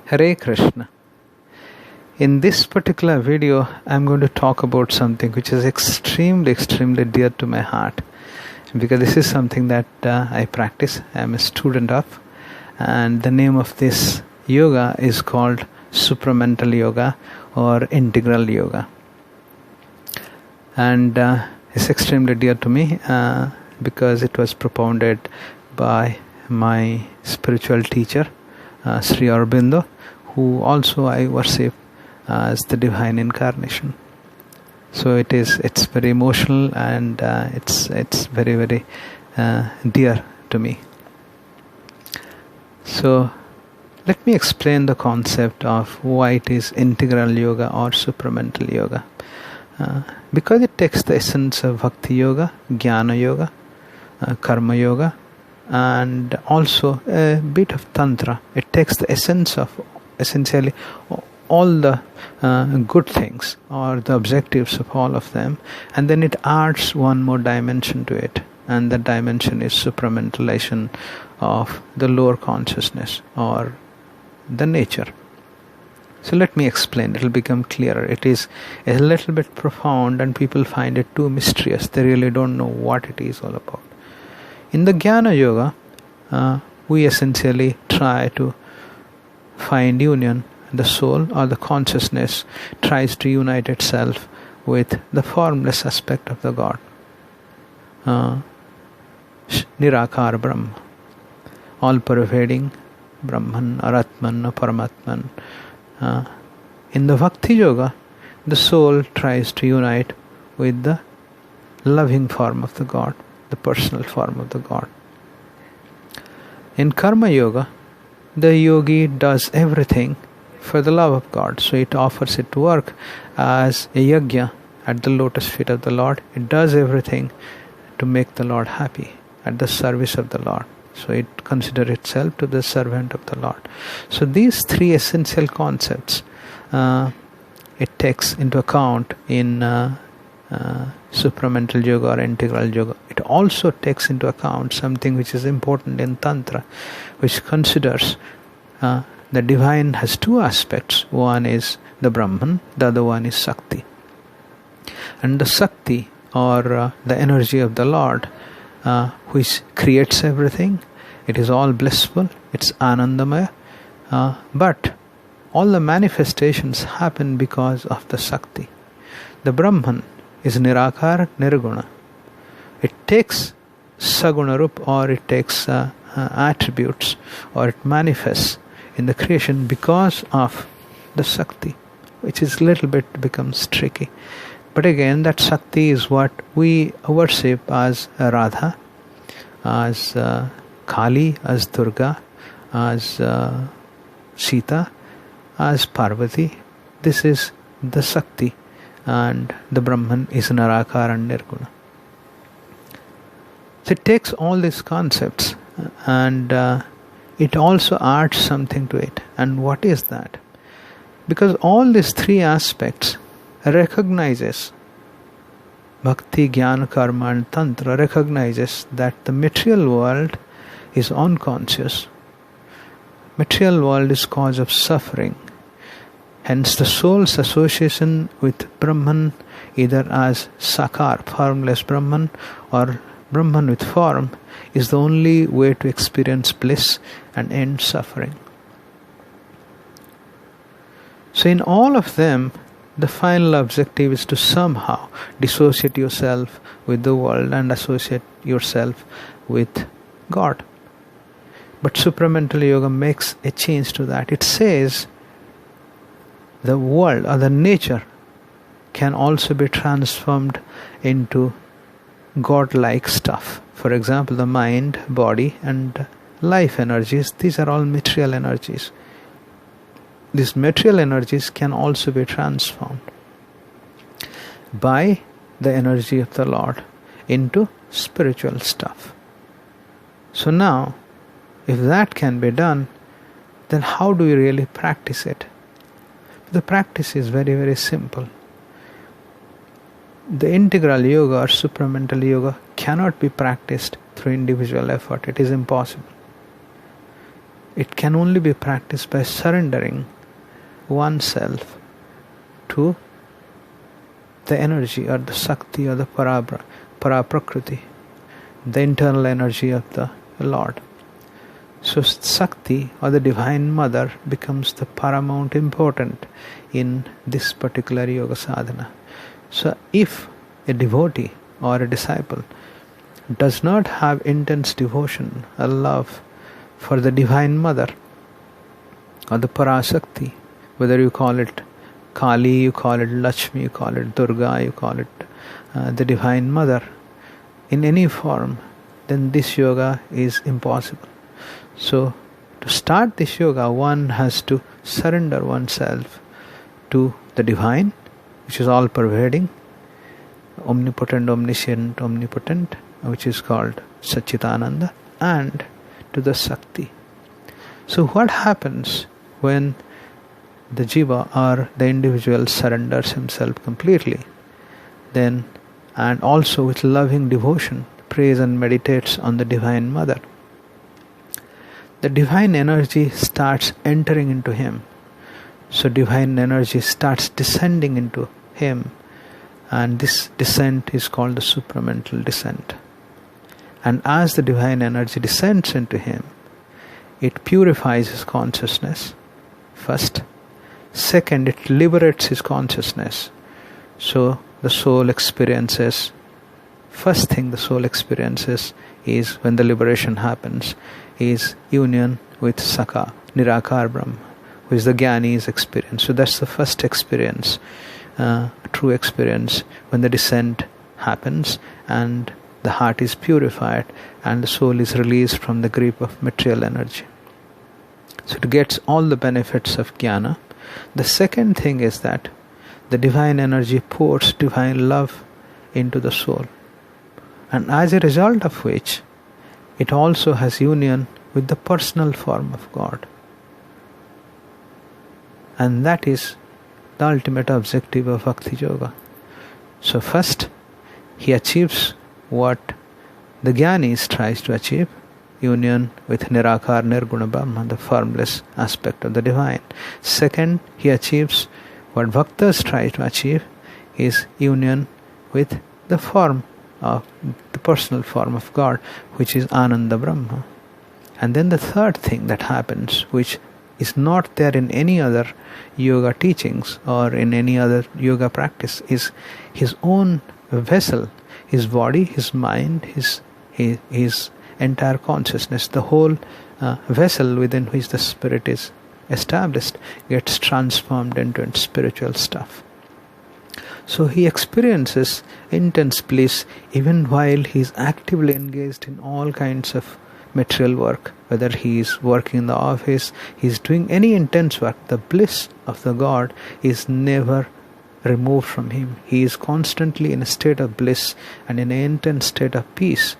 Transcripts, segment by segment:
Hare Krishna. In this particular video, I'm going to talk about something which is extremely dear to my heart, because this is something that I practice. I'm a student of, and the name of this yoga is called Supramental Yoga or Integral Yoga. And it's extremely dear to me because it was propounded by my spiritual teacher, SriAurobindo, who also I worship as the divine incarnation. So it's very emotional, and it's very dear to me. So let me explain the concept of why it is integral yoga or supramental yoga. Because it takes the essence of bhakti yoga, jnana yoga, karma yoga, and also a bit of tantra. It takes the essence of essentially all the good things or the objectives of all of them, and then it adds one more dimension to it, and that dimension is supramentalization of the lower consciousness or the nature. So let me explain, it will become clearer. It is a little bit profound and people find it too mysterious. They really don't know what it is all about. In the Jnana Yoga, we essentially try to find union. The soul or the consciousness tries to unite itself with the formless aspect of the God. Nirakar Brahma, all-pervading Brahman or Atman or Paramatman. In the Bhakti Yoga, the soul tries to unite with the loving form of the God, the personal form of the God. In Karma Yoga, the yogi does everything for the love of God. So it offers it to work as a yajna at the lotus feet of the Lord. It does everything to make the Lord happy, at the service of the Lord. So it considers itself to the servant of the Lord. So these three essential concepts it takes into account in supramental yoga or integral yoga. It also takes into account something which is important in Tantra, which considers the divine has two aspects. One is the Brahman, the other one is Sakti. And the Sakti or the energy of the Lord, which creates everything, it is all blissful, it's Anandamaya, but all the manifestations happen because of the Sakti. The Brahman is Nirakar, Nirguna. It takes Saguna Rup, or it takes attributes, or it manifests in the creation because of the Sakti, which is little bit becomes tricky. But again, that Sakti is what we worship as Radha, as Kali, as Durga, as Sita, as Parvati. This is the Sakti, and the Brahman is Nirakara and Nirguna. So it takes all these concepts and it also adds something to it. And what is that? Because all these three aspects recognizes, Bhakti, Jnana, Karma and Tantra recognizes that the material world is unconscious. Material world is cause of suffering. Hence the soul's association with Brahman, either as Sakar, formless Brahman, or Brahman with form, is the only way to experience bliss and end suffering. So in all of them, the final objective is to somehow dissociate yourself with the world and associate yourself with God. But Supramental Yoga makes a change to that. It says the world or the nature can also be transformed into God-like stuff. For example, the mind, body and life energies, these are all material energies. These material energies can also be transformed by the energy of the Lord into spiritual stuff. So now, if that can be done, then how do we really practice it? The practice is very simple. The integral yoga or supramental yoga cannot be practiced through individual effort. It is impossible. it can only be practiced by surrendering oneself to the energy or the Sakti or the Paraprakriti, the internal energy of the Lord. So Sakti or the Divine Mother becomes the paramount important in this particular yoga sadhana. So if a devotee or a disciple does not have intense devotion or love for the Divine Mother or the Parasakti, whether you call it Kali, you call it Lakshmi, you call it Durga, you call it the Divine Mother, in any form, then this yoga is impossible. So to start this yoga, one has to surrender oneself to the Divine, which is all pervading, omnipotent, omnipotent, which is called Satchitananda, and to the Sakti. So what happens when the jiva or the individual surrenders himself completely, then, and also with loving devotion, prays and meditates on the Divine Mother? The divine energy starts entering into him. So divine energy starts descending into him, and this descent is called the supramental descent. And as the divine energy descends into him, it purifies his consciousness first. Second, it liberates his consciousness. So the soul experiences, first thing the soul experiences is, when the liberation happens, is union with Saka, Nirakar Brahma, who is the Jnani's experience. So that's the first experience, true experience, when the descent happens and the heart is purified and the soul is released from the grip of material energy. So it gets all the benefits of jnana. The second thing is that the divine energy pours divine love into the soul, and as a result of which it also has union with the personal form of God. And that is the ultimate objective of Bhakti Yoga. So first, he achieves what the Jnani tries to achieve, union with Nirakar Nirguna Brahma, the formless aspect of the divine. Second, he achieves what Bhaktas try to achieve, is union with the form of the personal form of God, which is Ananda Brahma. And then the third thing that happens, which is not there in any other yoga teachings or in any other yoga practice, is his own vessel, his body, his mind, his entire consciousness, the whole vessel within which the spirit is established, gets transformed into spiritual stuff. So he experiences intense bliss even while he is actively engaged in all kinds of material work, whether he is working in the office, he is doing any intense work. The bliss of the God is never removed from him. He is constantly in a state of bliss and in an intense state of peace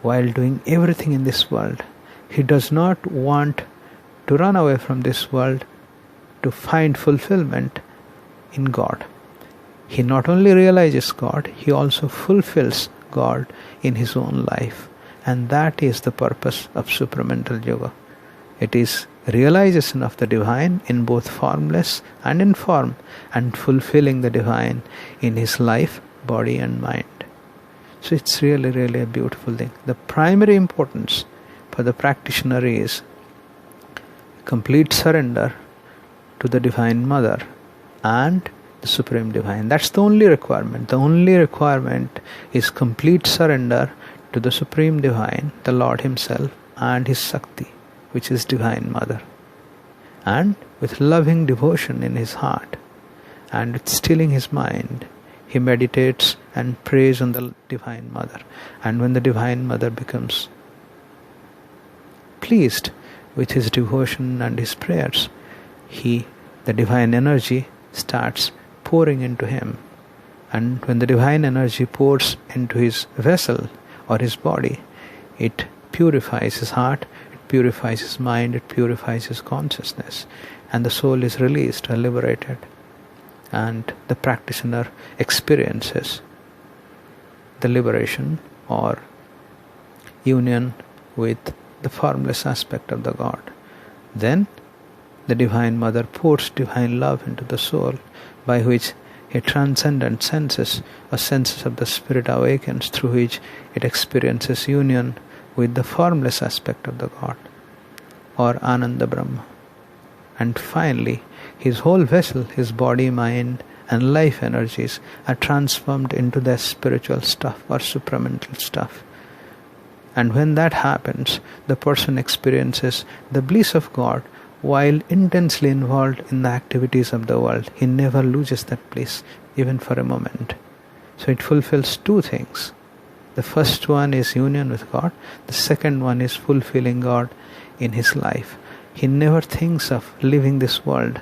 while doing everything in this world. He does not want to run away from this world to find fulfillment in God. He not only realizes God, he also fulfills God in his own life. And that is the purpose of Supramental Yoga. It is realization of the divine in both formless and in form, and fulfilling the divine in his life, body and mind. So it's really, really a beautiful thing. The primary importance for the practitioner is complete surrender to the Divine Mother and the Supreme Divine. That's the only requirement. The only requirement is complete surrender to the Supreme Divine, the Lord Himself, and His Sakti, which is Divine Mother. And with loving devotion in his heart and with stilling his mind, he meditates and prays on the Divine Mother. And when the Divine Mother becomes pleased with his devotion and his prayers, the divine energy starts pouring into him. And when the divine energy pours into his vessel or his body, it purifies his heart, it purifies his mind, it purifies his consciousness, and the soul is released or liberated. And the practitioner experiences the liberation or union with the formless aspect of the God. Then the Divine Mother pours divine love into the soul, by which a transcendent senses of the spirit awakens, through which it experiences union with the formless aspect of the God, or Ananda Brahma. And finally, his whole vessel, his body, mind, and life energies are transformed into their spiritual stuff or supramental stuff. And when that happens, the person experiences the bliss of God while intensely involved in the activities of the world. He never loses that bliss, even for a moment. So it fulfills two things. The first one is union with God. The second one is fulfilling God in his life. He never thinks of leaving this world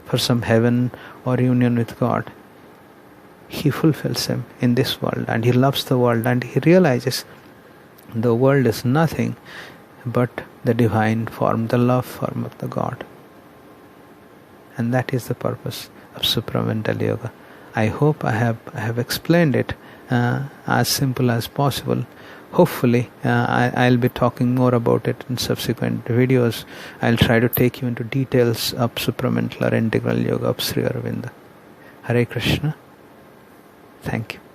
for some heaven or union with God. He fulfills him in this world, and he loves the world, and he realizes the world is nothing but the divine form, the love form of the God. And that is the purpose of supramental yoga. I hope I have explained it as simple as possible. Hopefully, I'll be talking more about it in subsequent videos. I'll try to take you into details of supramental or integral yoga of SriAurobindo. Hare Krishna. Thank you.